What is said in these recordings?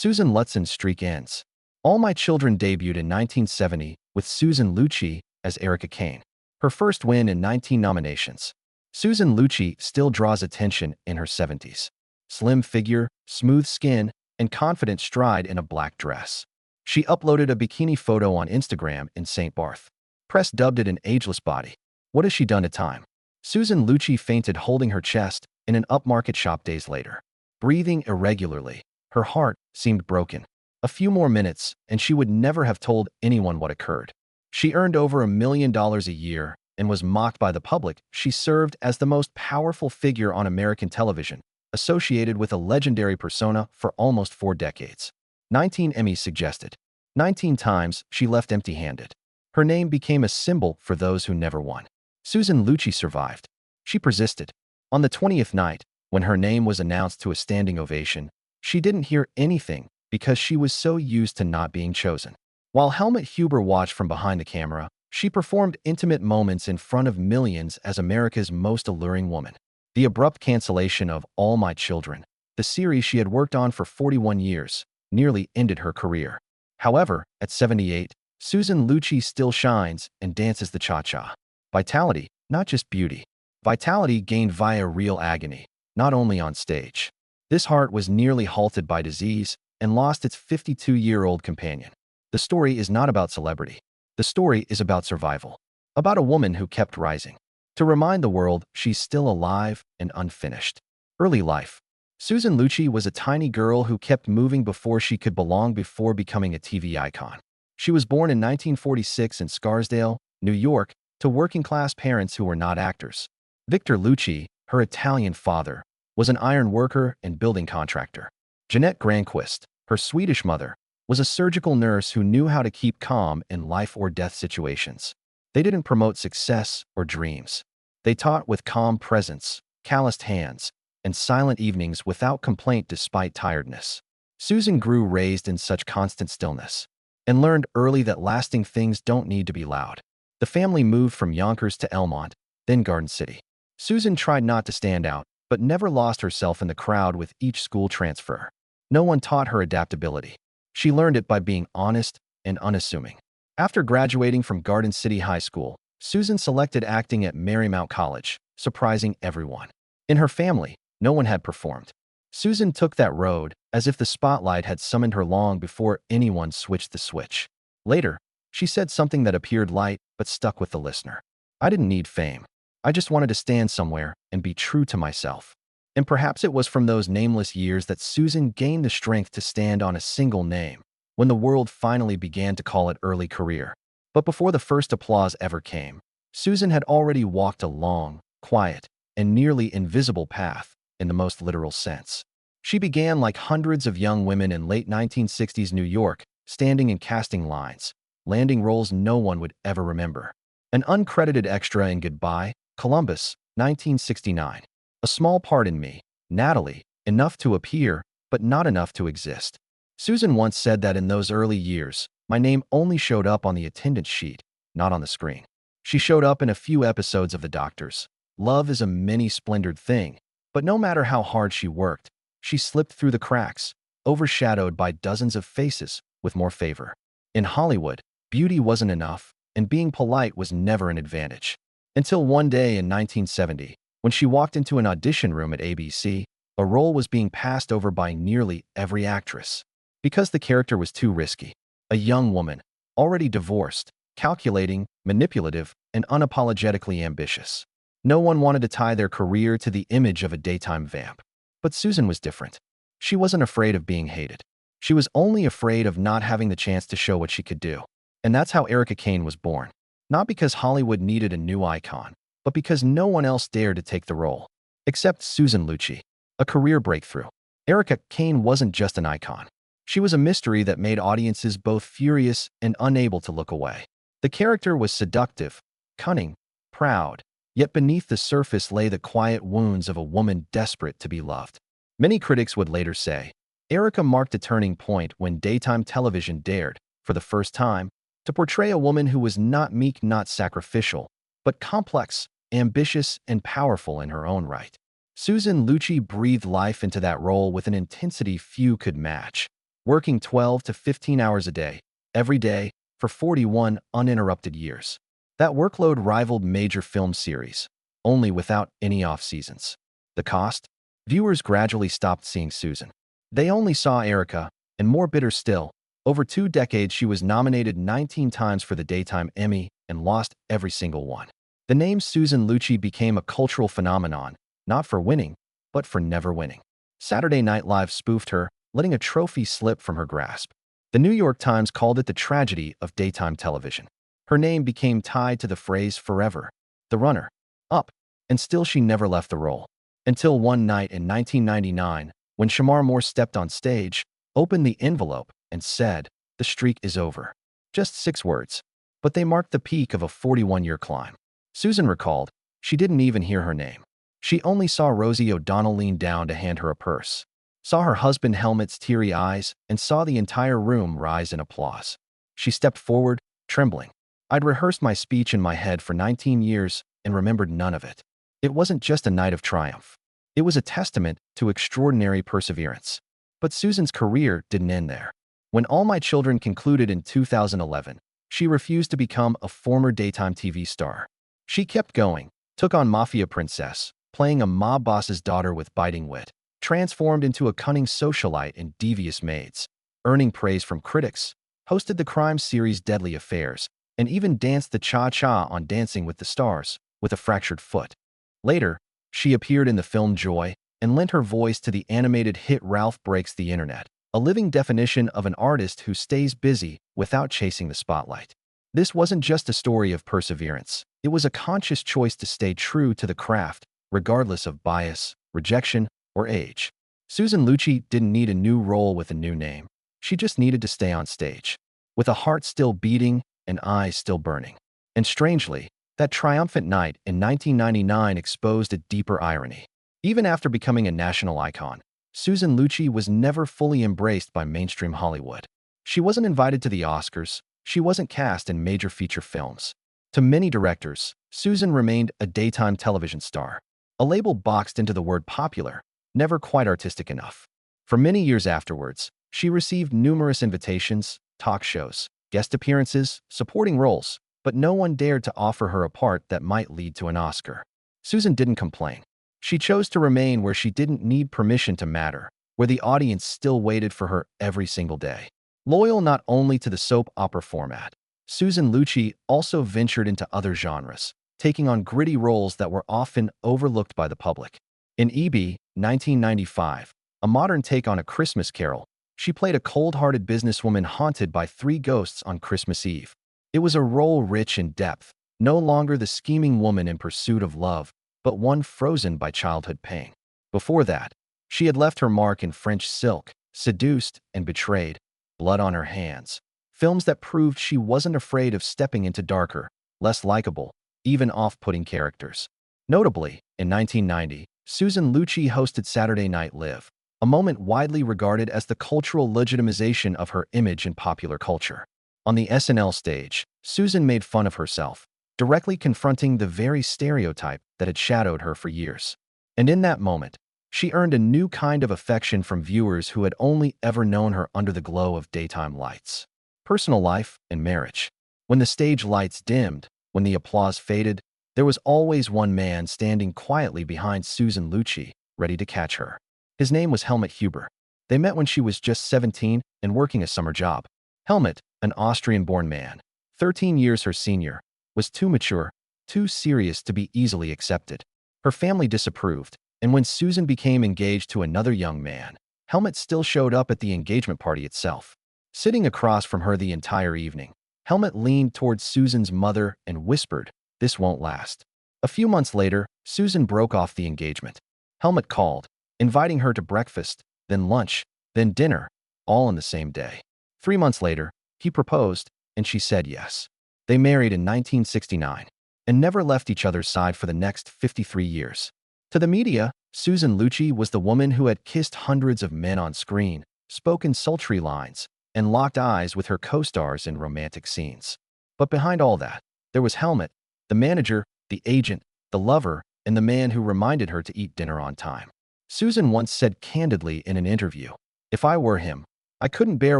Susan Lutzon's streak ends. All My Children debuted in 1970 with Susan Lucci as Erica Kane, her first win in 19 nominations. Susan Lucci still draws attention in her 70s. Slim figure, smooth skin, and confident stride in a black dress. She uploaded a bikini photo on Instagram in St. Barth. Press dubbed it an ageless body. What has she done to time? Susan Lucci fainted holding her chest in an upmarket shop days later. Breathing irregularly, her heart seemed broken. A few more minutes, and she would never have told anyone what occurred. She earned over $1 million a year and was mocked by the public. She served as the most powerful figure on American television, associated with a legendary persona for almost 4 decades. 19 Emmys suggested. 19 times she left empty-handed. Her name became a symbol for those who never won. Susan Lucci survived. She persisted. On the 20th night, when her name was announced to a standing ovation, she didn't hear anything because she was so used to not being chosen. While Helmut Huber watched from behind the camera, she performed intimate moments in front of millions as America's most alluring woman. The abrupt cancellation of All My Children, the series she had worked on for 41 years, nearly ended her career. However, at 78, Susan Lucci still shines and dances the cha-cha. Vitality, not just beauty. Vitality gained via real agony, not only on stage. This heart was nearly halted by disease and lost its 52-year-old companion. The story is not about celebrity. The story is about survival. About a woman who kept rising. To remind the world she's still alive and unfinished. Early life. Susan Lucci was a tiny girl who kept moving before she could belong before becoming a TV icon. She was born in 1946 in Scarsdale, New York, to working-class parents who were not actors. Victor Lucci, her Italian father, was an iron worker and building contractor. Jeanette Granquist, her Swedish mother, was a surgical nurse who knew how to keep calm in life-or-death situations. They didn't promote success or dreams. They taught with calm presence, calloused hands, and silent evenings without complaint despite tiredness. Susan grew raised in such constant stillness and learned early that lasting things don't need to be loud. The family moved from Yonkers to Elmont, then Garden City. Susan tried not to stand out, but never lost herself in the crowd with each school transfer. No one taught her adaptability. She learned it by being honest and unassuming. After graduating from Garden City High School, Susan selected acting at Marymount College, surprising everyone. In her family, no one had performed. Susan took that road as if the spotlight had summoned her long before anyone switched the switch. Later, she said something that appeared light but stuck with the listener. I didn't need fame. I just wanted to stand somewhere and be true to myself. And perhaps it was from those nameless years that Susan gained the strength to stand on a single name, when the world finally began to call it early career. But before the first applause ever came, Susan had already walked a long, quiet, and nearly invisible path in the most literal sense. She began like hundreds of young women in late 1960s New York, standing in casting lines, landing roles no one would ever remember. An uncredited extra in Goodbye, Columbus, 1969. A small part in me, Natalie, enough to appear, but not enough to exist. Susan once said that in those early years, my name only showed up on the attendance sheet, not on the screen. She showed up in a few episodes of The Doctors. Love is a many-splendored thing, but no matter how hard she worked, she slipped through the cracks, overshadowed by dozens of faces with more favor. In Hollywood, beauty wasn't enough, and being polite was never an advantage. Until one day in 1970, when she walked into an audition room at ABC, a role was being passed over by nearly every actress. Because the character was too risky. A young woman, already divorced, calculating, manipulative, and unapologetically ambitious. No one wanted to tie their career to the image of a daytime vamp. But Susan was different. She wasn't afraid of being hated. She was only afraid of not having the chance to show what she could do. And that's how Erica Kane was born. Not because Hollywood needed a new icon, but because no one else dared to take the role. Except Susan Lucci. A career breakthrough. Erica Kane wasn't just an icon. She was a mystery that made audiences both furious and unable to look away. The character was seductive, cunning, proud, yet beneath the surface lay the quiet wounds of a woman desperate to be loved. Many critics would later say, Erica marked a turning point when daytime television dared, for the first time, to portray a woman who was not meek, not sacrificial, but complex, ambitious, and powerful in her own right. Susan Lucci breathed life into that role with an intensity few could match. working 12 to 15 hours a day, every day, for 41 uninterrupted years. That workload rivaled major film series, only without any off-seasons. The cost? Viewers gradually stopped seeing Susan. They only saw Erica, and more bitter still, over 2 decades she was nominated 19 times for the Daytime Emmy and lost every single one. The name Susan Lucci became a cultural phenomenon, not for winning, but for never winning. Saturday Night Live spoofed her, letting a trophy slip from her grasp. The New York Times called it the tragedy of daytime television. Her name became tied to the phrase forever, the runner, up, and still she never left the role. Until one night in 1999, when Shamar Moore stepped on stage, opened the envelope, and said, "The streak is over." Just 6 words. But they marked the peak of a 41-year climb. Susan recalled, she didn't even hear her name. She only saw Rosie O'Donnell lean down to hand her a purse, saw her husband Helmut's teary eyes, and saw the entire room rise in applause. She stepped forward, trembling. "I'd rehearsed my speech in my head for 19 years and remembered none of it." It wasn't just a night of triumph. It was a testament to extraordinary perseverance. But Susan's career didn't end there. When All My Children concluded in 2011, she refused to become a former daytime TV star. She kept going, took on Mafia Princess, playing a mob boss's daughter with biting wit, transformed into a cunning socialite in Devious Maids, earning praise from critics, hosted the crime series Deadly Affairs, and even danced the cha-cha on Dancing with the Stars, with a fractured foot. Later, she appeared in the film Joy and lent her voice to the animated hit Ralph Breaks the Internet, a living definition of an artist who stays busy without chasing the spotlight. This wasn't just a story of perseverance. It was a conscious choice to stay true to the craft, regardless of bias, rejection, or age. Susan Lucci didn't need a new role with a new name. She just needed to stay on stage, with a heart still beating and eyes still burning. And strangely, that triumphant night in 1999 exposed a deeper irony. Even after becoming a national icon, Susan Lucci was never fully embraced by mainstream Hollywood. She wasn't invited to the Oscars. She wasn't cast in major feature films. To many directors, Susan remained a daytime television star, a label boxed into the word popular, never quite artistic enough. For many years afterwards, she received numerous invitations, talk shows, guest appearances, supporting roles, but no one dared to offer her a part that might lead to an Oscar. Susan didn't complain. She chose to remain where she didn't need permission to matter, where the audience still waited for her every single day. Loyal not only to the soap opera format, Susan Lucci also ventured into other genres, taking on gritty roles that were often overlooked by the public. In E.B. 1995, a modern take on A Christmas Carol, she played a cold-hearted businesswoman haunted by 3 ghosts on Christmas Eve. It was a role rich in depth, no longer the scheming woman in pursuit of love, but one frozen by childhood pain. Before that, she had left her mark in French Silk, Seduced and Betrayed, Blood on Her Hands, films that proved she wasn't afraid of stepping into darker, less likable, even off-putting characters. Notably, in 1990, Susan Lucci hosted Saturday Night Live, a moment widely regarded as the cultural legitimization of her image in popular culture. On the SNL stage, Susan made fun of herself, directly confronting the very stereotype that had shadowed her for years. And in that moment, she earned a new kind of affection from viewers who had only ever known her under the glow of daytime lights. Personal life and marriage. When the stage lights dimmed, when the applause faded, there was always one man standing quietly behind Susan Lucci, ready to catch her. His name was Helmut Huber. They met when she was just 17 and working a summer job. Helmut, an Austrian-born man, 13 years her senior, was too mature, too serious to be easily accepted. Her family disapproved, and when Susan became engaged to another young man, Helmut still showed up at the engagement party itself. Sitting across from her the entire evening, Helmut leaned towards Susan's mother and whispered, "This won't last." A few months later, Susan broke off the engagement. Helmut called, inviting her to breakfast, then lunch, then dinner, all on the same day. 3 months later, he proposed, and she said yes. They married in 1969 and never left each other's side for the next 53 years. To the media, Susan Lucci was the woman who had kissed hundreds of men on screen, spoken sultry lines, and locked eyes with her co-stars in romantic scenes. But behind all that, there was Helmut, the manager, the agent, the lover, and the man who reminded her to eat dinner on time. Susan once said candidly in an interview, "If I were him, I couldn't bear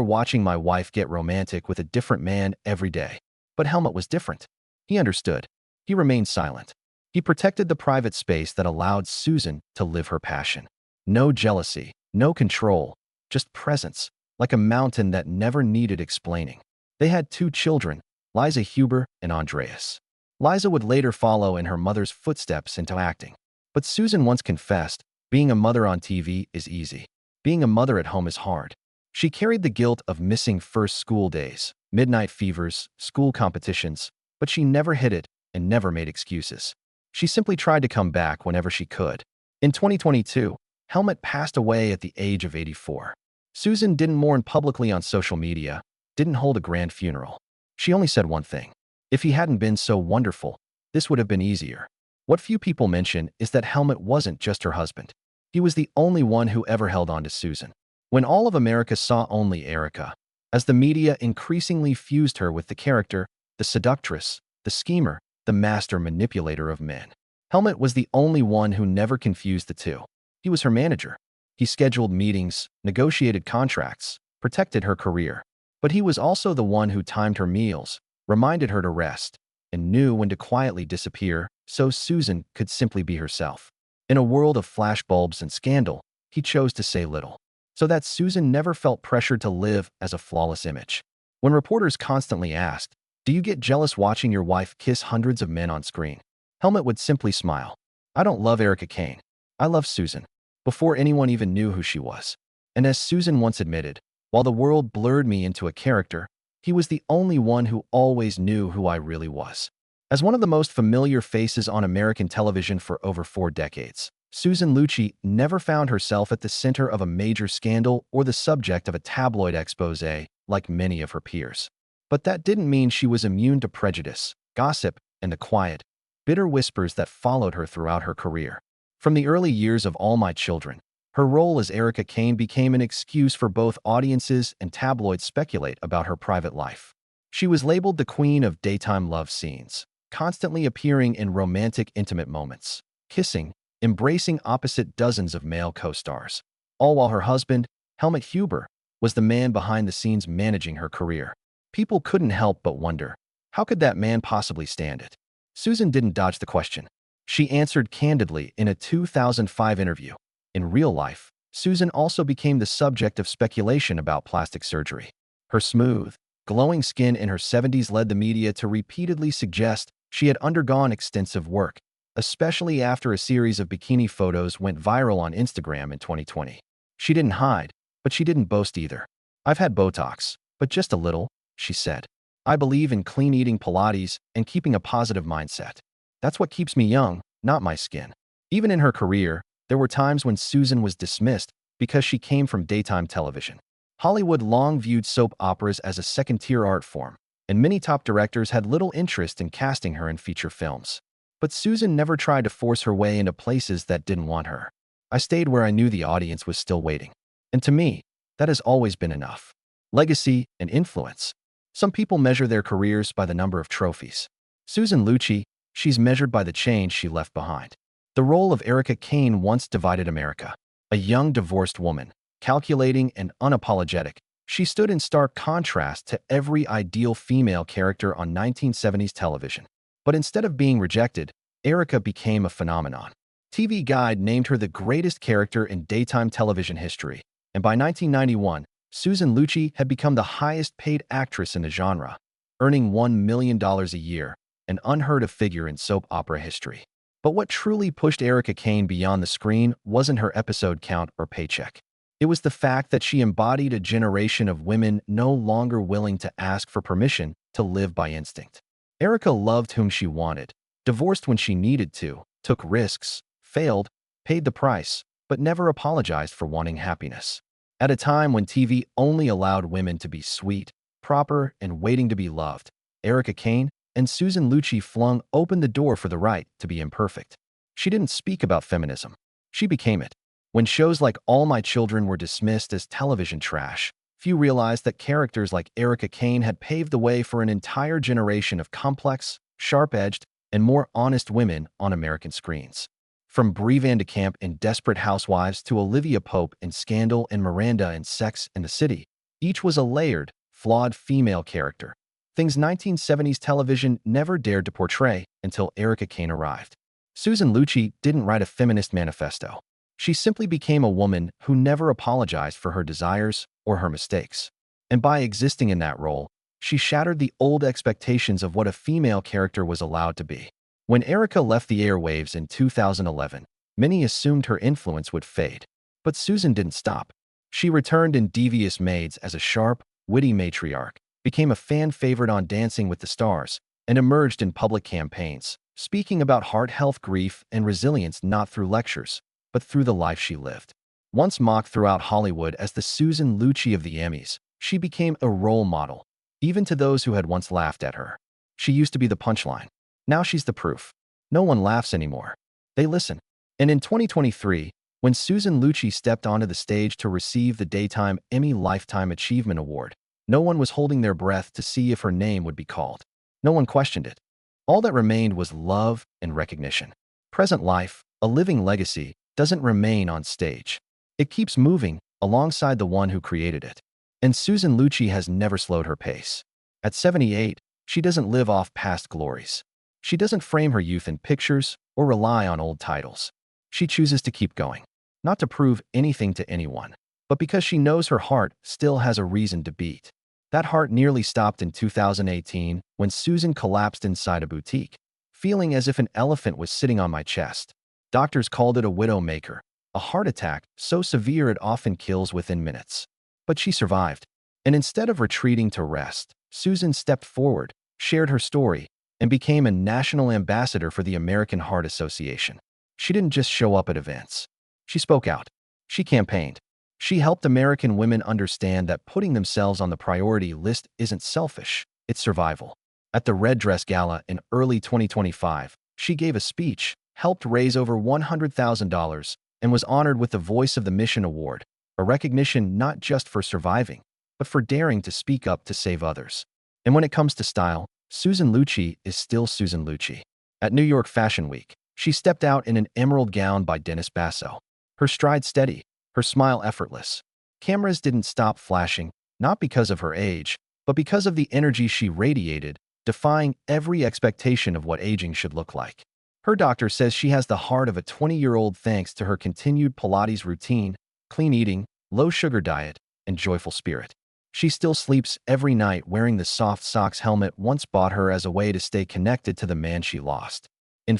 watching my wife get romantic with a different man every day. But Helmut was different. He understood. He remained silent. He protected the private space that allowed Susan to live her passion. No jealousy, no control, just presence, like a mountain that never needed explaining. They had 2 children, Liza Huber and Andreas. Liza would later follow in her mother's footsteps into acting. But Susan once confessed, being a mother on TV is easy. Being a mother at home is hard. She carried the guilt of missing first school days, midnight fevers, school competitions, but she never hid it and never made excuses. She simply tried to come back whenever she could. In 2022, Helmut passed away at the age of 84. Susan didn't mourn publicly on social media, didn't hold a grand funeral. She only said one thing. If he hadn't been so wonderful, this would have been easier. What few people mention is that Helmut wasn't just her husband. He was the only one who ever held on to Susan. When all of America saw only Erica, as the media increasingly fused her with the character, the seductress, the schemer, the master manipulator of men, Helmut was the only one who never confused the two. He was her manager. He scheduled meetings, negotiated contracts, protected her career. But he was also the one who timed her meals, reminded her to rest, and knew when to quietly disappear so Susan could simply be herself. In a world of flashbulbs and scandal, he chose to say little, so that Susan never felt pressured to live as a flawless image. When reporters constantly asked, "Do you get jealous watching your wife kiss hundreds of men on screen?" Helmut would simply smile. "I don't love Erica Kane. I love Susan," before anyone even knew who she was. And as Susan once admitted, while the world blurred me into a character, he was the only one who always knew who I really was. As one of the most familiar faces on American television for over 4 decades, Susan Lucci never found herself at the center of a major scandal or the subject of a tabloid expose like many of her peers. But that didn't mean she was immune to prejudice, gossip, and the quiet, bitter whispers that followed her throughout her career. From the early years of All My Children, her role as Erica Kane became an excuse for both audiences and tabloids speculate about her private life. She was labeled the queen of daytime love scenes, constantly appearing in romantic, intimate moments, kissing, embracing opposite dozens of male co-stars, all while her husband, Helmut Huber, was the man behind the scenes managing her career. People couldn't help but wonder, how could that man possibly stand it? Susan didn't dodge the question. She answered candidly in a 2005 interview. In real life, Susan also became the subject of speculation about plastic surgery. Her smooth, glowing skin in her 70s led the media to repeatedly suggest she had undergone extensive work, especially after a series of bikini photos went viral on Instagram in 2020. She didn't hide, but she didn't boast either. "I've had Botox, but just a little," she said. "I believe in clean eating, Pilates, and keeping a positive mindset. That's what keeps me young, not my skin." Even in her career, there were times when Susan was dismissed because she came from daytime television. Hollywood long viewed soap operas as a second-tier art form, and many top directors had little interest in casting her in feature films. But Susan never tried to force her way into places that didn't want her. "I stayed where I knew the audience was still waiting. And to me, that has always been enough." Legacy and influence. Some people measure their careers by the number of trophies. Susan Lucci, she's measured by the change she left behind. The role of Erica Kane once divided America. A young divorced woman, calculating and unapologetic, she stood in stark contrast to every ideal female character on 1970s television. But instead of being rejected, Erica became a phenomenon. TV Guide named her the greatest character in daytime television history, and by 1991, Susan Lucci had become the highest-paid actress in the genre, earning $1 million a year, an unheard-of figure in soap opera history. But what truly pushed Erica Kane beyond the screen wasn't her episode count or paycheck. It was the fact that she embodied a generation of women no longer willing to ask for permission to live by instinct. Erica loved whom she wanted, divorced when she needed to, took risks, failed, paid the price, but never apologized for wanting happiness. At a time when TV only allowed women to be sweet, proper, and waiting to be loved, Erica Kane and Susan Lucci flung open the door for the right to be imperfect. She didn't speak about feminism. She became it. When shows like All My Children were dismissed as television trash, few realized that characters like Erica Kane had paved the way for an entire generation of complex, sharp-edged, and more honest women on American screens. From Brie Van de Kamp in Desperate Housewives to Olivia Pope in Scandal and Miranda in Sex and the City, Each was a layered, flawed female character, things 1970s television never dared to portray until Erica Kane arrived. Susan Lucci didn't write a feminist manifesto. She simply became a woman who never apologized for her desires or her mistakes. And by existing in that role, she shattered the old expectations of what a female character was allowed to be. When Erica left the airwaves in 2011, many assumed her influence would fade. But Susan didn't stop. She returned in Devious Maids as a sharp, witty matriarch, became a fan favorite on Dancing with the Stars, and emerged in public campaigns, speaking about heart health, grief, and resilience not through lectures, but through the life she lived. Once mocked throughout Hollywood as the Susan Lucci of the Emmys, she became a role model, even to those who had once laughed at her. She used to be the punchline. Now she's the proof. No one laughs anymore. They listen. And in 2023, when Susan Lucci stepped onto the stage to receive the Daytime Emmy Lifetime Achievement Award, no one was holding their breath to see if her name would be called. No one questioned it. All that remained was love and recognition. Present life, a living legacy, doesn't remain on stage. It keeps moving alongside the one who created it. And Susan Lucci has never slowed her pace. At 78, she doesn't live off past glories. She doesn't frame her youth in pictures or rely on old titles. She chooses to keep going, not to prove anything to anyone, but because she knows her heart still has a reason to beat. That heart nearly stopped in 2018 when Susan collapsed inside a boutique, feeling as if an elephant was sitting on my chest. Doctors called it a widowmaker, a heart attack so severe it often kills within minutes. But she survived. And instead of retreating to rest, Susan stepped forward, shared her story, and became a national ambassador for the American Heart Association. She didn't just show up at events. She spoke out. She campaigned. She helped American women understand that putting themselves on the priority list isn't selfish, it's survival. At the Red Dress Gala in early 2025, she gave a speech, helped raise over $100,000, and was honored with the Voice of the Mission Award, a recognition not just for surviving, but for daring to speak up to save others. And when it comes to style, Susan Lucci is still Susan Lucci. At New York Fashion Week, she stepped out in an emerald gown by Dennis Basso. Her stride steady, her smile effortless. Cameras didn't stop flashing, not because of her age, but because of the energy she radiated, defying every expectation of what aging should look like. Her doctor says she has the heart of a 20-year-old thanks to her continued Pilates routine, clean eating, low-sugar diet, and joyful spirit. She still sleeps every night wearing the soft socks helmet once bought her as a way to stay connected to the man she lost. In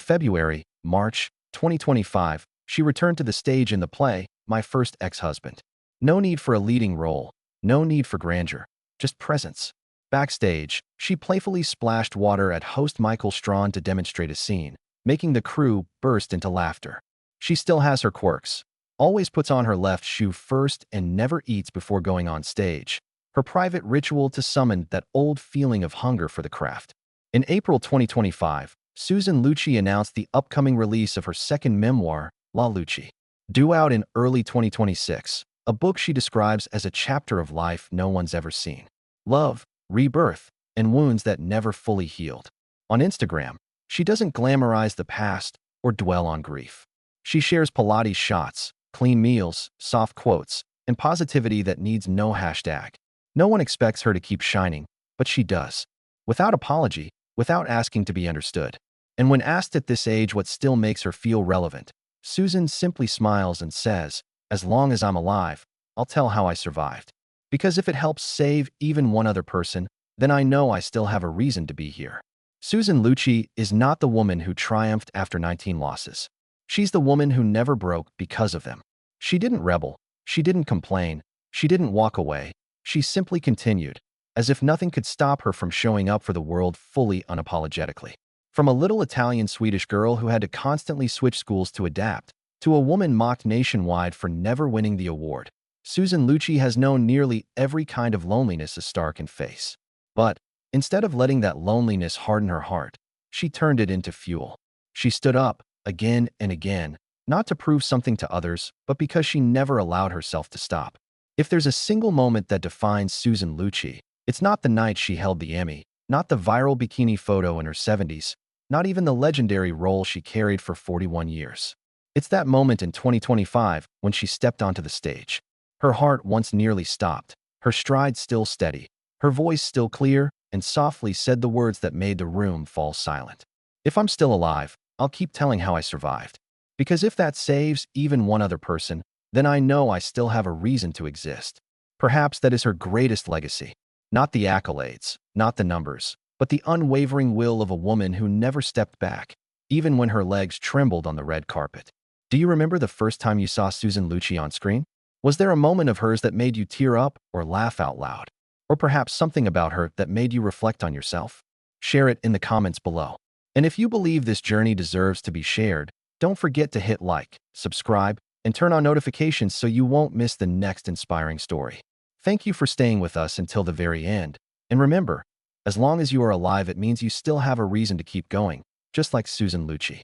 March 2025, she returned to the stage in the play, My First Ex-Husband. No need for a leading role, no need for grandeur, just presence. Backstage, she playfully splashed water at host Michael Strawn to demonstrate a scene, making the crew burst into laughter. She still has her quirks, always puts on her left shoe first and never eats before going on stage, her private ritual to summon that old feeling of hunger for the craft. In April 2025, Susan Lucci announced the upcoming release of her second memoir, La Lucci. Due out in early 2026, a book she describes as a chapter of life no one's ever seen. Love, rebirth, and wounds that never fully healed. On Instagram, she doesn't glamorize the past or dwell on grief. She shares Pilates shots, clean meals, soft quotes, and positivity that needs no hashtag. No one expects her to keep shining, but she does. Without apology, without asking to be understood. And when asked at this age what still makes her feel relevant, Susan simply smiles and says, "As long as I'm alive, I'll tell how I survived. Because if it helps save even one other person, then I know I still have a reason to be here." Susan Lucci is not the woman who triumphed after 19 losses. She's the woman who never broke because of them. She didn't rebel. She didn't complain. She didn't walk away. She simply continued, as if nothing could stop her from showing up for the world fully unapologetically. From a little Italian-Swedish girl who had to constantly switch schools to adapt, to a woman mocked nationwide for never winning the award, Susan Lucci has known nearly every kind of loneliness a star can face. But instead of letting that loneliness harden her heart, she turned it into fuel. She stood up, again and again, not to prove something to others, but because she never allowed herself to stop. If there's a single moment that defines Susan Lucci, it's not the night she held the Emmy, not the viral bikini photo in her 70s, not even the legendary role she carried for 41 years. It's that moment in 2025 when she stepped onto the stage. Her heart once nearly stopped, her stride still steady, her voice still clear, and softly said the words that made the room fall silent. If I'm still alive, I'll keep telling how I survived. Because if that saves even one other person, then I know I still have a reason to exist. Perhaps that is her greatest legacy. Not the accolades, not the numbers, but the unwavering will of a woman who never stepped back, even when her legs trembled on the red carpet. Do you remember the first time you saw Susan Lucci on screen? Was there a moment of hers that made you tear up or laugh out loud? Or perhaps something about her that made you reflect on yourself? Share it in the comments below. And if you believe this journey deserves to be shared, don't forget to hit like, subscribe, and turn on notifications so you won't miss the next inspiring story. Thank you for staying with us until the very end. And remember, as long as you are alive, it means you still have a reason to keep going, just like Susan Lucci.